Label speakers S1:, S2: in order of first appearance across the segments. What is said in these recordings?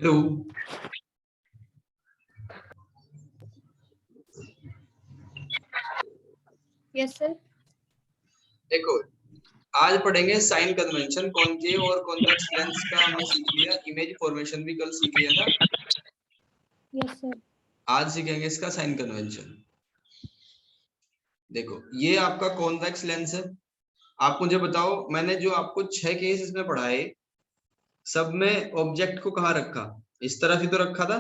S1: Hello.
S2: Yes sir.
S1: देखो, आज पढ़ेंगे साइन कन्वेंशन। कॉनकेव और कॉन्वेक्स लेंस का हमने सीख लिया, इमेज फॉर्मेशन भी कल सीख लिया था।
S2: Yes sir.
S1: आज सीखेंगे इसका साइन कन्वेंशन। देखो, ये आपका कॉन्वेक्स लेंस है। आप मुझे बताओ, मैंने जो आपको 6 केस इसमें पढ़ाए, सब में ऑब्जेक्ट को कहाँ रखा? इस तरफ ही तो रखा था।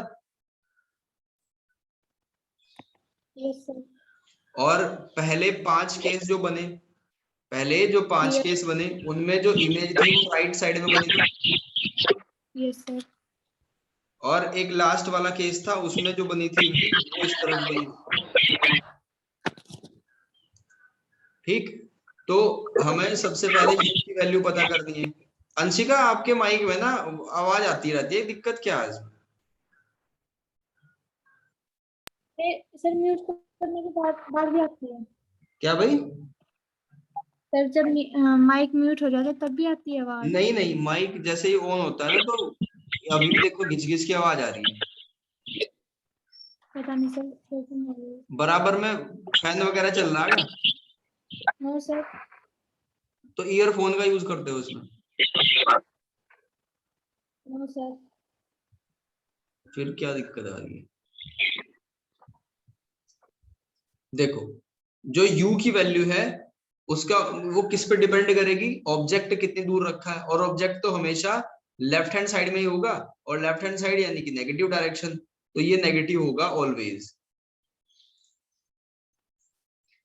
S2: Yes sir.
S1: और पहले 5 केस जो बने, पहले जो 5
S2: Yes.
S1: केस बने, उनमें जो इमेज थी वो राइट साइड में बनी थी।
S2: Yes sir.
S1: और एक लास्ट वाला केस था, उसमें जो बनी थी वो इस तरफ बनी थी। ठीक, तो हमें सबसे पहले u की वैल्यू पता करनी है। अंशिका, आपके माइक में ना आवाज आती रहती है, दिक्कत क्या है इसमें?
S2: सर म्यूट करने के बाद भी आती है।
S1: क्या भाई?
S2: सर जब माइक म्यूट हो जाता है तब भी आती है आवाज।
S1: नहीं नहीं, माइक जैसे ही ऑन होता है ना, तो अभी भी देखो घिच घिच की आवाज आ रही है।
S2: पता नहीं सर कैसे हो रही है।
S1: बराबर में फैन वगैरह चल रहा है क्या?
S2: No sir.
S1: तो ईयरफोन का यूज करते हो उसमें?
S2: No sir.
S1: फिर क्या दिक्कत आ रही है? देखो, जो u की वैल्यू है उसका वो किस पे डिपेंड करेगी? ऑब्जेक्ट कितनी दूर रखा है। और ऑब्जेक्ट तो हमेशा लेफ्ट हैंड साइड में ही होगा, और लेफ्ट हैंड साइड यानी कि नेगेटिव डायरेक्शन, तो ये नेगेटिव होगा ऑलवेज।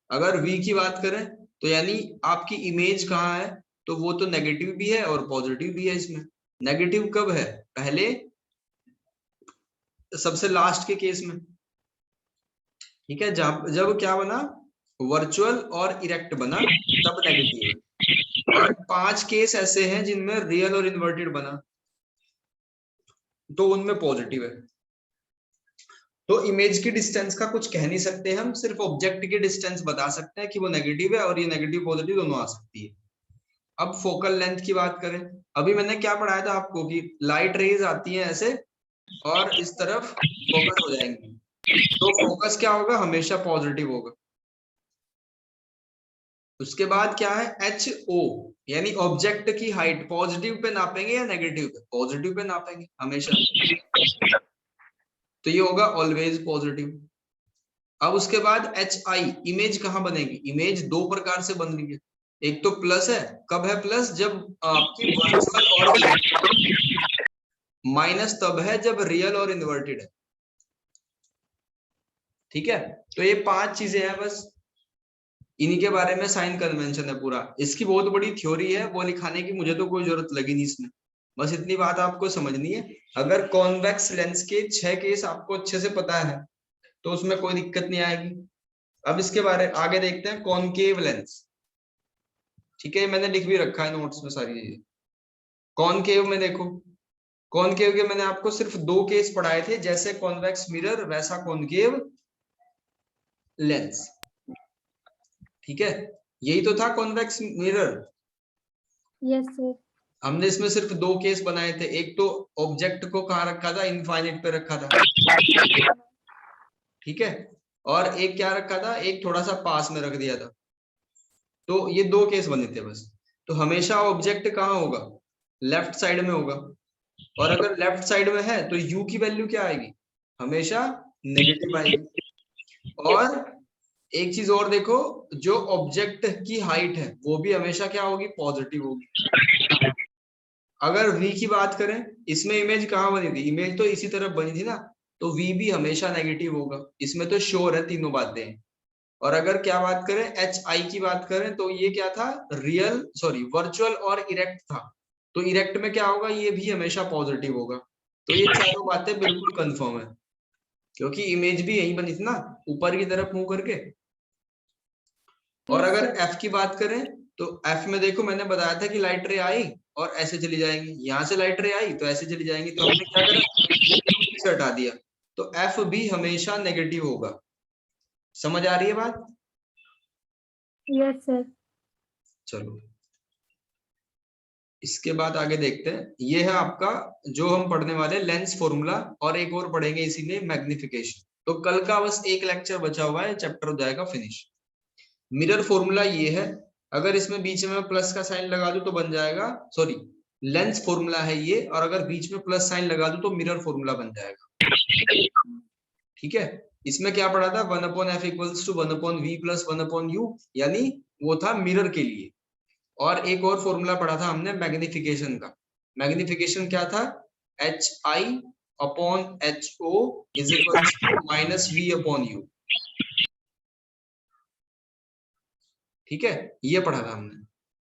S1: अगर v की बात करें तो यानी आपकी इमेज कहाँ है, तो वो तो नेगेटिव भी है और पॉजिटिव भी है। इसमें नेगेटिव कब है? पहले, सबसे लास्ट के केस में। ठीक है, जब क्या बना, वर्चुअल और इरेक्ट बना, तब नेगेटिव है। और 5 केस ऐसे हैं जिनमें रियल और इन्वर्टेड बना, तो उनमें पॉजिटिव है। तो इमेज की डिस्टेंस का कुछ कह नहीं सकते हम, सिर्फ ऑब्जेक्ट की डिस्टेंस बता सकते हैं कि वो नेगेटिव है, और ये नेगेटिव पॉजिटिव दोनों आ सकती है। अब फोकल लेंथ की बात करें, अभी मैंने क्या पढ़ाया था आपको कि लाइट रेज आती है ऐसे और इस तरफ फोकस हो जाएंगी, तो फोकस क्या होगा? हमेशा पॉजिटिव होगा। उसके बाद क्या है? एच ओ, यानी ऑब्जेक्ट की हाइट पॉजिटिव पे नापेंगे या नेगेटिव पे? पॉजिटिव पे नापेंगे हमेशा, तो ये होगा ऑलवेज पॉजिटिव। अब उसके बाद एच आई, इमेज कहाँ बनेगी? इमेज दो प्रकार से बन रही है। एक तो प्लस है, कब है प्लस? जब आपकी वर्चुअल और इरेक्ट। माइनस तब है जब रियल और इन्वर्टेड है। ठीक है, तो ये 5 चीजें हैं बस, इन्हीं के बारे में साइन कन्वेंशन है पूरा। इसकी बहुत बड़ी थ्योरी है, वो लिखाने की मुझे तो कोई जरूरत लगी नहीं इसमें। बस इतनी बात आपको समझनी है। अगर कॉन्वेक्स लेंस के 6 केस आपको अच्छे से पता है तो उसमें कोई दिक्कत नहीं आएगी। अब इसके बारे आगे देखते हैं, कॉनकेव लेंस। ठीक है, मैंने लिख भी रखा है नोट्स में सारी चीजें। कॉनकेव में देखो, कॉनकेव के मैंने आपको सिर्फ 2 केस पढ़ाए थे, जैसे कॉन्वेक्स मिरर वैसा कॉनकेव लेंस। ठीक है, यही तो था कॉन्वेक्स मिरर।
S2: Yes sir.
S1: हमने इसमें सिर्फ 2 केस बनाए थे, एक तो ऑब्जेक्ट को कहाँ रखा था? इनफाइनाइट पे रखा था। ठीक है, और एक क्या रखा था? एक थोड़ा सा पास में रख दिया था। तो ये 2 केस बने थे बस। तो हमेशा ऑब्जेक्ट कहाँ होगा? लेफ्ट साइड में होगा। और अगर लेफ्ट साइड में है तो u की वैल्यू क्या आएगी? हमेशा नेगेटिव आएगी। और एक चीज और देखो, जो ऑब्जेक्ट की हाइट है वो भी हमेशा क्या होगी? पॉजिटिव होगी। अगर v की बात करें, इसमें इमेज कहाँ बनी थी? इमेज तो इसी तरफ बनी थी ना, तो v भी हमेशा नेगेटिव होगा। इसमें तो श्योर है तीनों बातें। और अगर क्या बात करें, एच आई की बात करें, तो ये क्या था? रियल, सॉरी, वर्चुअल और इरेक्ट था। तो इरेक्ट में क्या होगा? ये भी हमेशा पॉजिटिव होगा। तो ये चारों बातें बिल्कुल कंफर्म है, क्योंकि इमेज भी यही बनी थी ना, ऊपर की तरफ मुंह करके। और
S2: यस
S1: अगर
S2: सर।
S1: एफ की बात करें, तो एफ में देखो, मैंने बताया था कि लाइट रे आई और ऐसे चली जाएंगी, यहां से लाइट रे आई तो ऐसे चली जाएंगी, तो हमने क्या करा? से हटा दिया। तो एफ भी हमेशा नेगेटिव होगा। समझ आ रही है बात?
S2: Yes sir.
S1: चलो, इसके बाद आगे देखते हैं, ये है आपका जो हम पढ़ने वाले लेंस फॉर्मूला, और एक और पढ़ेंगे इसी में मैग्निफिकेशन। तो कल का बस एक लेक्चर बचा हुआ है, चैप्टर हो जाएगा फिनिश। मिरर फॉर्मूला ये है, अगर इसमें बीच में प्लस का साइन लगा दूं तो बन जाएगा, सॉरी लेंस फॉर्मूला है ये, और अगर बीच में प्लस साइन लगा दूं तो मिरर फॉर्मूला बन जाएगा। ठीक है, इसमें क्या पढ़ा था, 1/f equals to 1/v plus 1/u, यानी वो था मिरर के लिए। और एक और फॉर्मूला पढ़ा था हमने मैग्निफिकेशन का। मैग्निफिकेशन क्या था, hi/ho is equals to -v/u। ठीक है, ये पढ़ा था हमने।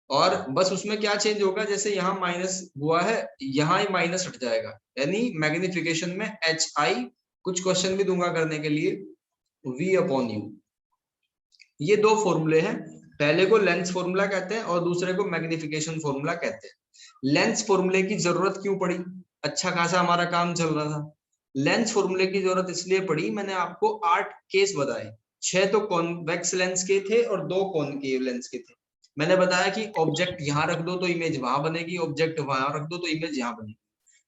S1: और बस उसमें क्या चेंज होगा, जैसे यहाँ माइनस हुआ है, यहाँ ही माइनस हट जाएगा, यानी मैग्निफिकेशन में hi, कुछ क्वेश्चन भी दूंगा करने के लिए, v/u। ये दो फॉर्मूले हैं, पहले को लेंस फॉर्मूला कहते हैं और दूसरे को मैग्निफिकेशन फॉर्मूला कहते हैं। लेंस फॉर्मूले की जरूरत क्यों पड़ी, अच्छा खासा हमारा काम चल रहा था। लेंस फॉर्मूले की जरूरत इसलिए पड़ी, मैंने आपको 8 केस बताए, 6 तो कॉन्वेक्स लेंस के थे और 2 कॉनकेव लेंस के थे। मैंने बताया कि ऑब्जेक्ट यहाँ रख दो तो इमेज वहां बनेगी, ऑब्जेक्ट वहां रख दो तो इमेज यहाँ बनेगी।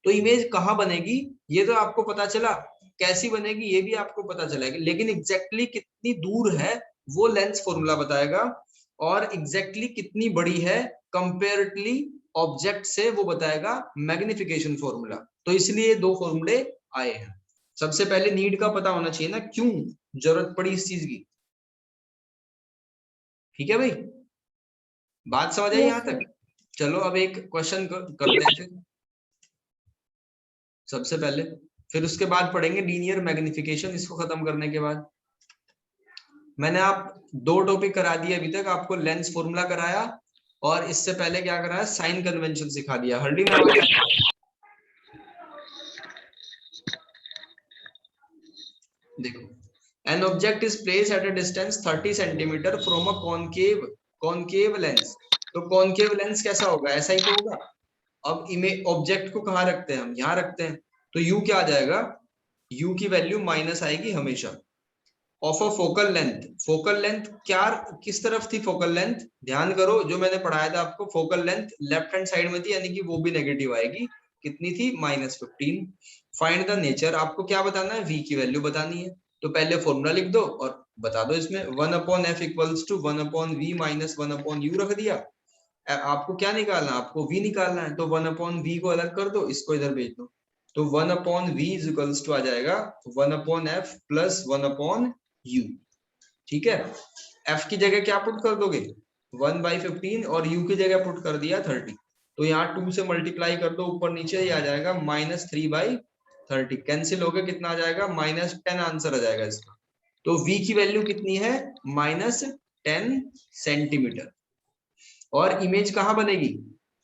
S1: तो इमेज कहाँ बनेगी ये तो आपको पता चला, कैसी बनेगी ये भी आपको पता चलेगा, लेकिन एग्जैक्टली कितनी दूर है वो लेंस फॉर्मूला बताएगा, और एग्जैक्टली कितनी बड़ी है कंपेरेटिवली ऑब्जेक्ट से वो बताएगा मैग्निफिकेशन फॉर्मूला। तो इसलिए दो फॉर्मूले आए हैं। सबसे पहले नीड का पता होना चाहिए ना, क्यों जरूरत पड़ी इस चीज की। ठीक है भाई, बात समझ आई यहां तक। चलो अब एक क्वेश्चन करते हैं फिर सबसे पहले, फिर उसके बाद पढ़ेंगे लीनियर मैग्निफिकेशन। इसको खत्म करने के बाद मैंने आप 2 टॉपिक करा दिए अभी तक, आपको लेंस फॉर्मूला कराया और इससे पहले क्या कराया, साइन कन्वेंशन सिखा दिया। हल्दी में आवाज देखो, an object is place at a distance 30 centimetre from a concave lens. तो कॉनकेव लेंस कैसा होगा, ऐसा ही तो होगा। अब इमेज ऑब्जेक्ट को कहाँ रखते हैं हम, यहाँ रखते हैं, तो u क्या आ जाएगा, u की वैल्यू माइनस आएगी हमेशा। ऑफ अ फोकल लेंथ क्या, किस तरफ थी फोकल लेंथ, ध्यान करो जो मैंने पढ़ाया था आपको, focal length left hand side में थी, यानी कि वो भी नेगेटिव आएगी। कितनी थी, -15। फाइंड द नेचर, आपको क्या बताना है, v की वैल्यू बतानी है। तो पहले फॉर्मूला लिख दो और बता दो इसमें, 1/f equals to 1/v minus 1/u रख दिया। आपको क्या निकालना है, आपको v निकालना है, तो 1/v को अलग कर दो, इसको इधर भेज दो। तो 1/v इज इक्वल्स टू आ जाएगा 1/f प्लस 1/u। ठीक है, f की जगह क्या पुट कर दोगे, 1/15, और u की जगह पुट कर दिया 30। तो यहाँ 2 से मल्टीप्लाई कर दो, ऊपर नीचे ही आ जाएगा -3/30। कैंसिल हो गया, कितना आ जाएगा, -10 आंसर आ जाएगा इसका। तो v की वैल्यू कितनी है, -10 सेंटीमीटर। और इमेज कहाँ बनेगी,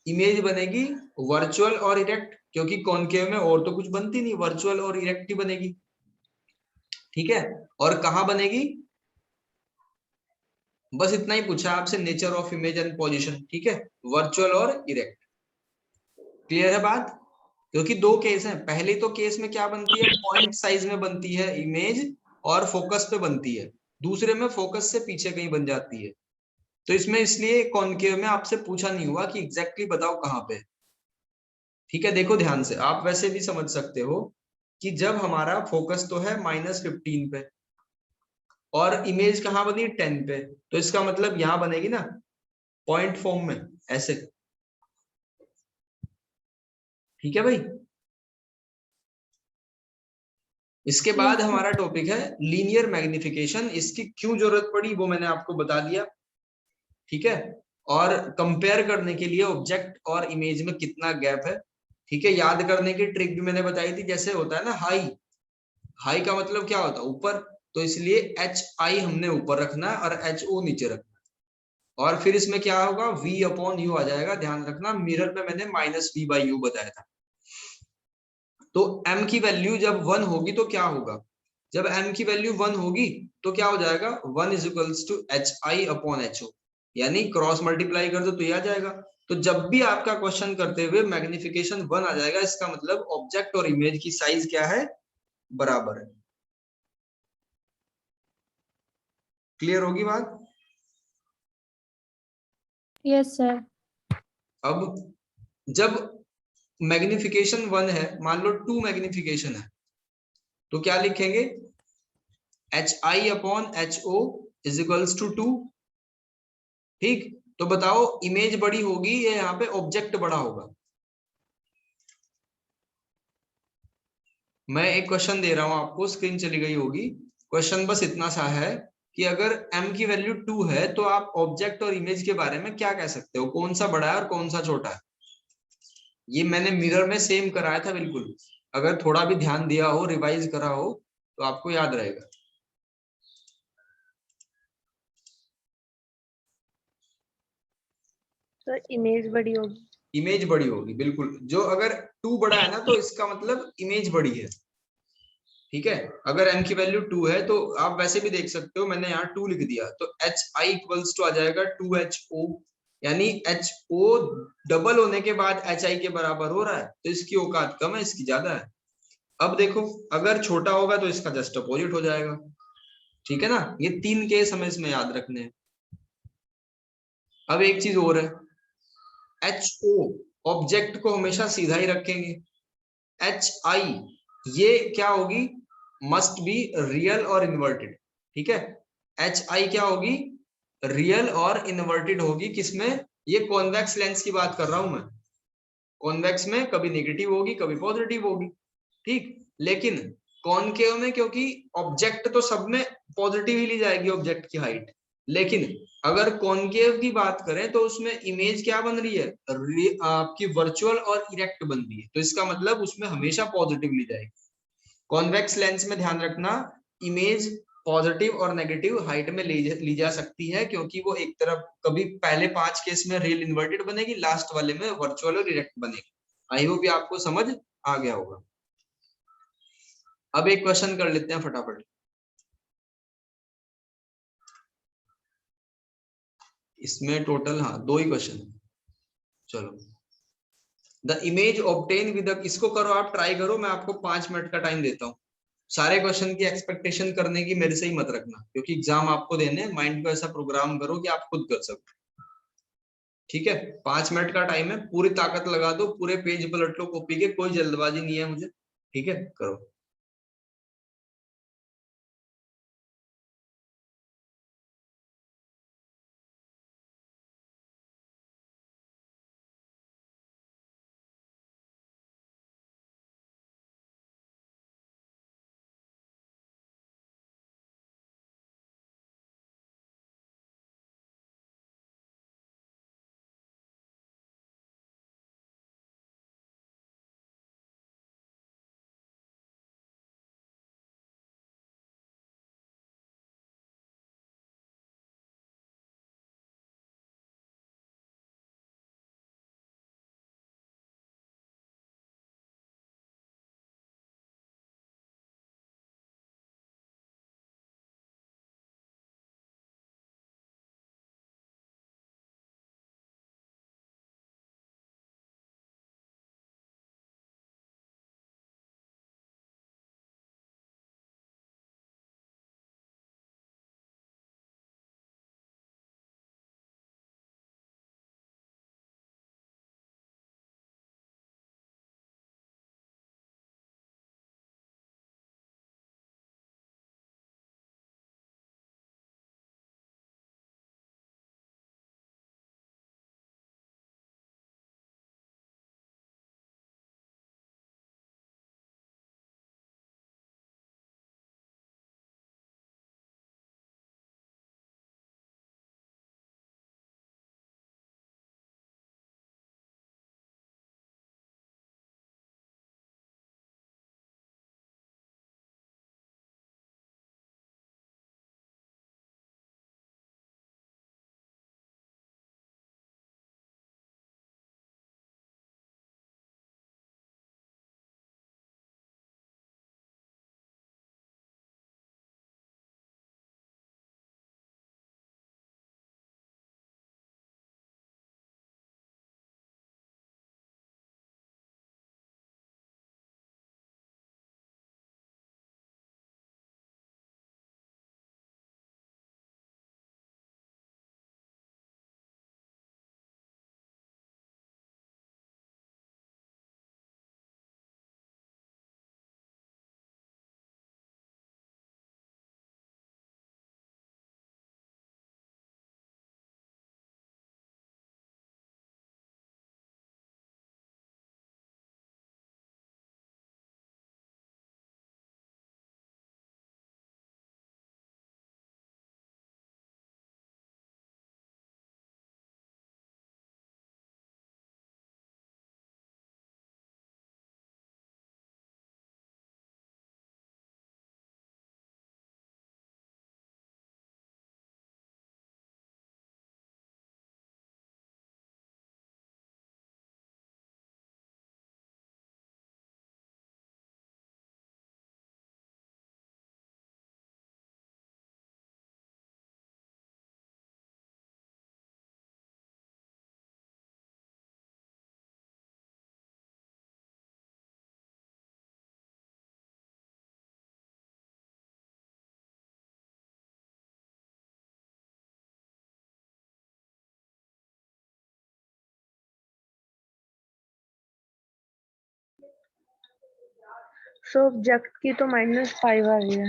S1: इमेज बनेगी वर्चुअल और इरेक्ट, क्योंकि कॉनकेव में और तो कुछ बनती नहीं, वर्चुअल और इरेक्ट ही बनेगी। ठीक है, और कहाँ बनेगी, बस इतना ही पूछा आपसे, nature of image and position. ठीक है, वर्चुअल और इरेक्ट। क्लियर है बात, क्योंकि 2 केस हैं, पहले तो केस में क्या बनती है, पॉइंट साइज में बनती है इमेज और फोकस पे बनती है, दूसरे में फोकस से पीछे कहीं बन जाती है। तो इसमें इसलिए कॉनकेव में आपसे पूछा नहीं हुआ कि एग्जैक्टली बताओ कहाँ पे। ठीक है, देखो ध्यान से, आप वैसे भी समझ सकते हो कि जब हमारा फोकस तो है -15 पे और इमेज कहाँ बनी 10 पे, तो इसका मतलब यहां बनेगी ना पॉइंट फॉर्म में ऐसे। ठीक है भाई, इसके बाद हमारा टॉपिक है लीनियर मैग्निफिकेशन। इसकी क्यों जरूरत पड़ी वो मैंने आपको बता दिया। ठीक है, और कंपेयर करने के लिए ऑब्जेक्ट और इमेज में कितना गैप है। ठीक है, याद करने की ट्रिक भी मैंने बताई थी, जैसे होता है ना हाई, हाई का मतलब क्या होता है, ऊपर, तो इसलिए hi हमने ऊपर रखना है और ho नीचे रखना है। और फिर इसमें क्या होगा, v/u आ जाएगा, ध्यान रखना मिरर में मैंने -v/u बताया था। तो m की वैल्यू जब 1 होगी तो क्या होगा, जब m की वैल्यू 1 होगी तो क्या हो जाएगा, 1 इज इक्वल्स टू hi/ho, यानी क्रॉस मल्टीप्लाई कर दो तो ये आ जाएगा। तो जब भी आपका क्वेश्चन करते हुए मैग्निफिकेशन 1 आ जाएगा, इसका मतलब ऑब्जेक्ट और इमेज की साइज क्या है, बराबर है। क्लियर होगी बात।
S2: Yes sir.
S1: अब जब मैग्निफिकेशन 1 है, मान लो 2 मैग्निफिकेशन है, तो क्या लिखेंगे, HI upon HO is equals to 2। ठीक, तो बताओ इमेज बड़ी होगी या यहाँ पे ऑब्जेक्ट बड़ा होगा? मैं एक क्वेश्चन दे रहा हूं आपको, स्क्रीन चली गई होगी। क्वेश्चन बस इतना सा है कि अगर m की वैल्यू 2 है तो आप ऑब्जेक्ट और इमेज के बारे में क्या कह सकते हो, कौन सा बड़ा है और कौन सा छोटा है? ये मैंने मिरर में सेम कराया था बिल्कुल, अगर थोड़ा भी ध्यान दिया हो, रिवाइज करा हो, तो आपको याद रहेगा।
S3: सर इमेज बड़ी होगी।
S1: इमेज बड़ी होगी, बिल्कुल। जो अगर 2 बड़ा है ना, तो इसका मतलब इमेज बड़ी है। ठीक है, अगर m की वैल्यू 2 है तो आप वैसे भी देख सकते हो, मैंने यहाँ 2 लिख दिया, तो HI इक्वल्स टू आ जाएगा 2HO, यानी HO डबल होने के बाद HI के बराबर हो रहा है, तो इसकी औकात कम है, इसकी ज्यादा है। अब देखो, अगर छोटा होगा तो इसका जस्ट अपोजिट हो जाएगा। ठीक है ना, ये 3 केस हमें इसमें याद रखने हैं। अब एक चीज और है, HO ऑब्जेक्ट को हमेशा सीधा ही रखेंगे। HI ये क्या होगी, मस्ट बी रियल और इन्वर्टेड। ठीक है, HI क्या होगी, रियल और इन्वर्टेड होगी। किसमें? ये कॉन्वेक्स लेंस की बात कर रहा हूं मैं। कॉन्वेक्स में कभी नेगेटिव होगी, कभी पॉजिटिव होगी। ठीक, लेकिन कॉनकेव में, क्योंकि ऑब्जेक्ट तो सब में पॉजिटिव ही ली जाएगी ऑब्जेक्ट की हाइट, लेकिन अगर कॉनकेव की बात करें तो उसमें इमेज क्या बन रही है, आपकी वर्चुअल और इरेक्ट बन रही है, तो इसका मतलब उसमें हमेशा पॉजिटिव ली जाएगी। कॉन्वेक्स लेंस में ध्यान रखना, इमेज पॉजिटिव और नेगेटिव हाइट में ली जा सकती है, क्योंकि वो एक तरफ कभी पहले 5 केस में रियल इन्वर्टेड बनेगी, लास्ट वाले में वर्चुअल और इरेक्ट बनेगी। आई होप ये आपको समझ आ गया होगा। अब एक क्वेश्चन कर लेते हैं फटाफट। इसमें टोटल हाँ 2 ही क्वेश्चन है। चलो, द इमेज ऑब्टेन विद, इसको करो, आप ट्राई करो, मैं आपको 5 मिनट का टाइम देता हूँ। सारे क्वेश्चन की एक्सपेक्टेशन करने की मेरे से ही मत रखना, क्योंकि एग्जाम आपको देने, माइंड को ऐसा प्रोग्राम करो कि आप खुद कर सको। ठीक है, 5 मिनट का टाइम है, पूरी ताकत लगा दो, पूरे पेज पलट लो कॉपी के, कोई जल्दबाजी नहीं है मुझे। ठीक है, करो।
S3: सो ऑब्जेक्ट की तो -5 आ रही है।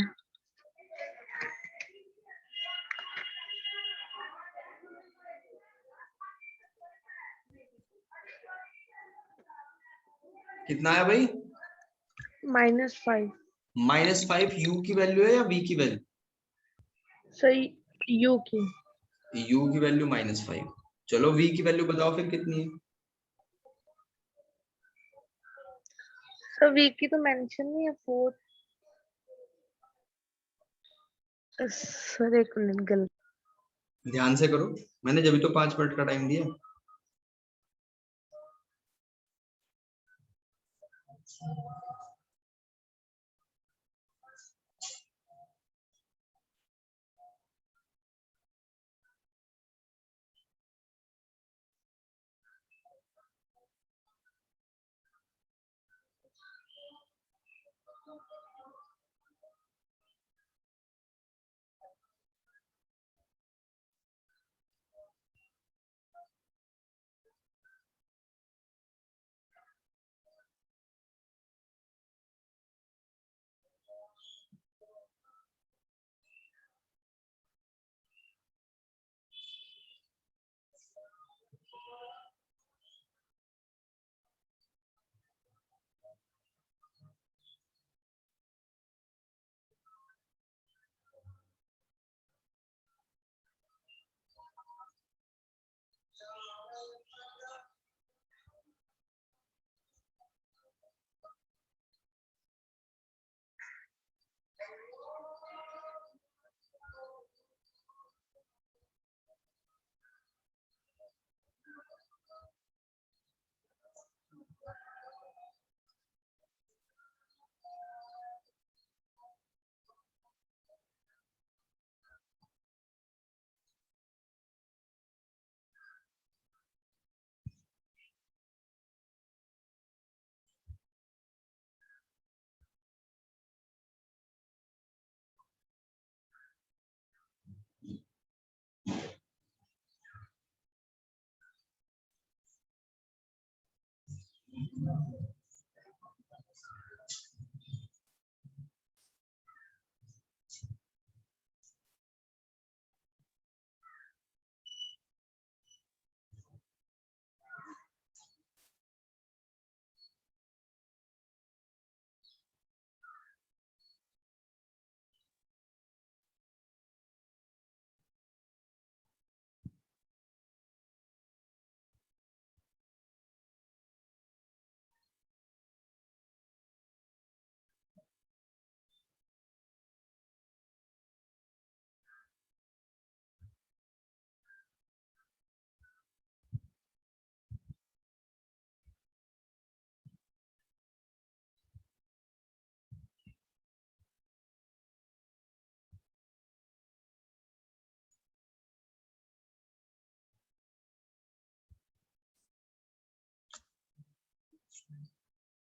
S1: कितना है भाई?
S3: -5।
S1: -5 यू की वैल्यू है या वी की वैल्यू?
S3: सही, यू की।
S1: यू की वैल्यू -5। चलो वी की वैल्यू बताओ फिर कितनी है?
S3: सो वी की तो मेंशन नहीं है 4। सर एक मिनट, गलत।
S1: ध्यान से करो, मैंने जब तो 5 मिनट का टाइम दिया।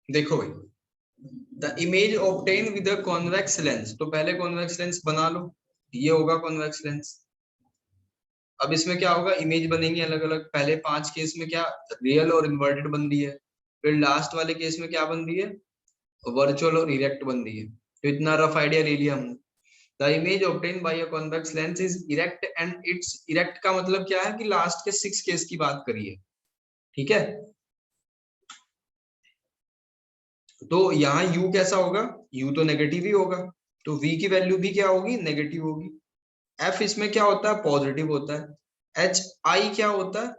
S1: देखो भाई, the image obtain with a convex lens, तो पहले कॉन्वेक्स लेंस बना लो, ये होगा कॉन्वेक्स लेंस। अब इसमें क्या होगा, इमेज बनेंगी अलग अलग। पहले 5 केस में क्या रियल और इन्वर्टेड बन रही है, फिर लास्ट वाले केस में क्या बन रही है, वर्चुअल और इरेक्ट बन रही है। तो इतना रफ आइडिया ले लिया हमने। The image obtain bye a convex lens is erect and it's erect का मतलब क्या है कि लास्ट के 6 केस की बात करिए, ठीक है। तो यहाँ u कैसा होगा, u तो नेगेटिव ही होगा, तो v की वैल्यू भी क्या होगी, नेगेटिव होगी। f इसमें क्या होता है, पॉजिटिव होता है। h i क्या होता है,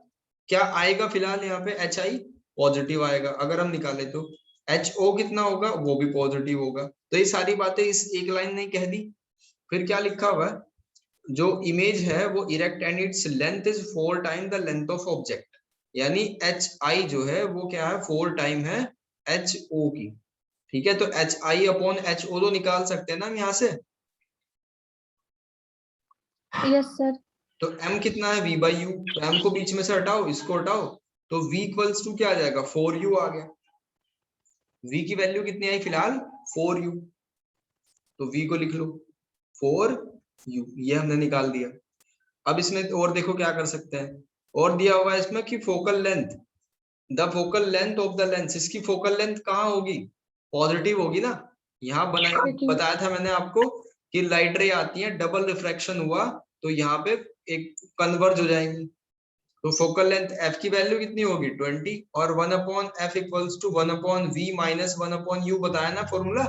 S1: क्या आएगा फिलहाल यहाँ पे, h i पॉजिटिव आएगा। अगर हम निकाले तो h o कितना होगा, वो भी पॉजिटिव होगा। तो ये सारी बातें इस एक लाइन ने कह दी। फिर क्या लिखा हुआ है, जो इमेज है वो erect and its length is 4 time the length of object, यानी एच आई जो है वो क्या है, 4 टाइम है एच ओ की, ठीक है। तो H I upon H O तो निकाल सकते हैं ना हम यहाँ से।
S2: Yes sir.
S1: तो m कितना है, v बाई यू, तो m को बीच में से हटाओ, इसको हटाओ, तो v इक्वल्स टू क्या आ जाएगा, 4u आ गया। v की वैल्यू कितनी आई फिलहाल, 4u, तो v को लिख लो 4u, ये हमने निकाल दिया। अब इसमें और देखो क्या कर सकते हैं, और दिया हुआ है इसमें कि focal length, the focal length of the lens, इसकी फोकल लेंथ कहाँ होगी, पॉजिटिव होगी ना, यहाँ बताया था मैंने आपको कि लाइट रे आती है, डबल रिफ्रैक्शन हुआ तो यहाँ पे एक कन्वर्ज हो जाएंगी। तो फोकल लेंथ f की वैल्यू कितनी होगी 20 और 1/f equals to 1/v minus 1/u बताया ना फॉर्मूला।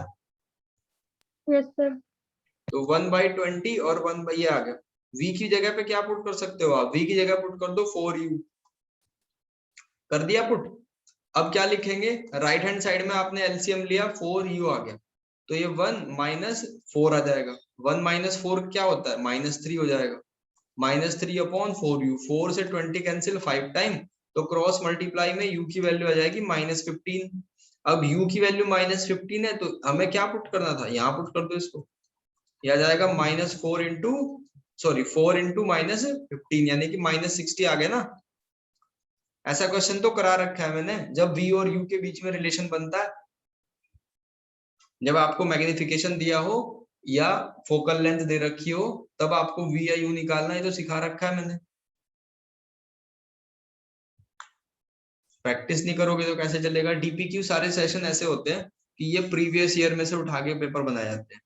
S2: Yes sir.
S1: तो 1/20 और 1 ये आ गया। v की जगह पे क्या पुट कर सकते हो आप, v की जगह पुट कर दो 4u। कर दिया पुट। अब क्या लिखेंगे, राइट हैंड साइड में आपने एलसीएम लिया 4u आ गया, तो ये 1 माइनस 4 आ जाएगा। 1 माइनस 4 क्या होता है, -3 हो जाएगा। -3/4u, 4 से 20 कैंसिल 5 टाइम, तो क्रॉस मल्टीप्लाई में u की वैल्यू आ जाएगी -15। अब u की वैल्यू -15 है तो हमें क्या पुट करना था, यहाँ पुट कर दो इसको। यह आ जाएगा -4 इंटू 4 इंटू -15 यानी कि -60 आ गया ना। ऐसा क्वेश्चन तो करा रखा है मैंने, जब v और u के बीच में रिलेशन बनता है, जब आपको मैग्निफिकेशन दिया हो या फोकल लेंथ दे रखी हो तब आपको v या u निकालना है, तो सिखा रखा है मैंने। प्रैक्टिस नहीं करोगे तो कैसे चलेगा। डीपीक्यू सारे सेशन ऐसे होते हैं कि ये प्रीवियस ईयर में से उठा के पेपर बनाए जाते हैं।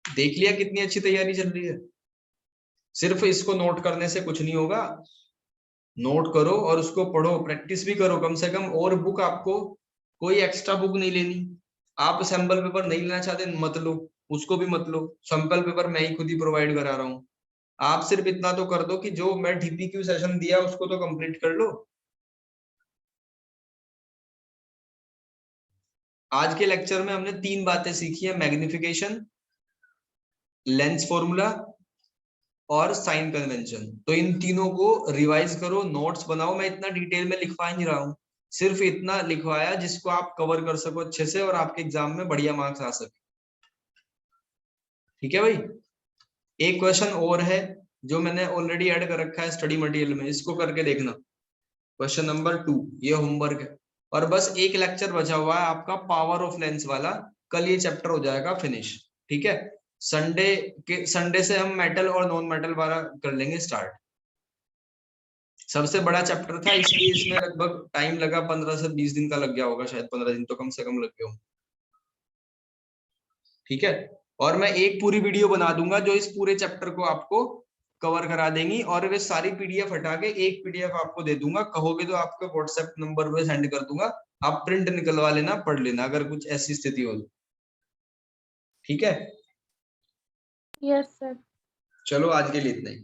S1: देख लिया कितनी अच्छी तैयारी चल रही है। सिर्फ इसको नोट करने से कुछ नहीं होगा, नोट करो और उसको पढ़ो, प्रैक्टिस भी करो कम से कम। और बुक आपको कोई एक्स्ट्रा बुक नहीं लेनी। आप सैंपल पेपर नहीं लेना चाहते मत लो, उसको भी मत लो। सैंपल पेपर मैं ही खुद ही प्रोवाइड करा रहा हूँ। आप सिर्फ इतना तो कर दो कि जो मैं डीपीक्यू सेशन दिया उसको तो कंप्लीट कर लो। आज के लेक्चर में हमने 3 बातें सीखी है, मैग्निफिकेशन, लेंस फॉर्मूला और साइन कन्वेंशन। तो इन तीनों को रिवाइज करो, नोट्स बनाओ। मैं इतना डिटेल में लिखवा नहीं रहा हूँ, सिर्फ इतना लिखवाया जिसको आप कवर कर सको अच्छे से और आपके एग्जाम में बढ़िया मार्क्स आ सके। ठीक है भाई। एक क्वेश्चन और है जो मैंने ऑलरेडी ऐड कर रखा है स्टडी मटेरियल में, इसको करके देखना। क्वेश्चन नंबर 2 ये होमवर्क है। और बस एक लेक्चर बचा हुआ है आपका पावर ऑफ लेंस वाला, कल ये चैप्टर हो जाएगा फिनिश। ठीक है, संडे से हम मेटल और नॉन मेटल वाला कर लेंगे स्टार्ट। सबसे बड़ा चैप्टर था इसलिए इसमें लगभग टाइम लगा, 15 से 20 दिन का लग गया होगा, शायद 15 दिन तो कम से कम लग गए होंगे। ठीक है, और मैं एक पूरी वीडियो बना दूंगा जो इस पूरे चैप्टर को आपको कवर करा देंगी, और वे सारी पीडीएफ हटा के एक पीडीएफ आपको दे दूंगा। कहोगे तो आपके व्हाट्सएप नंबर पे सेंड कर दूंगा, आप प्रिंट निकलवा लेना, पढ़ लेना अगर कुछ ऐसी स्थिति हो। ठीक है,
S2: यस सर।
S1: चलो आज के लिए इतना ही।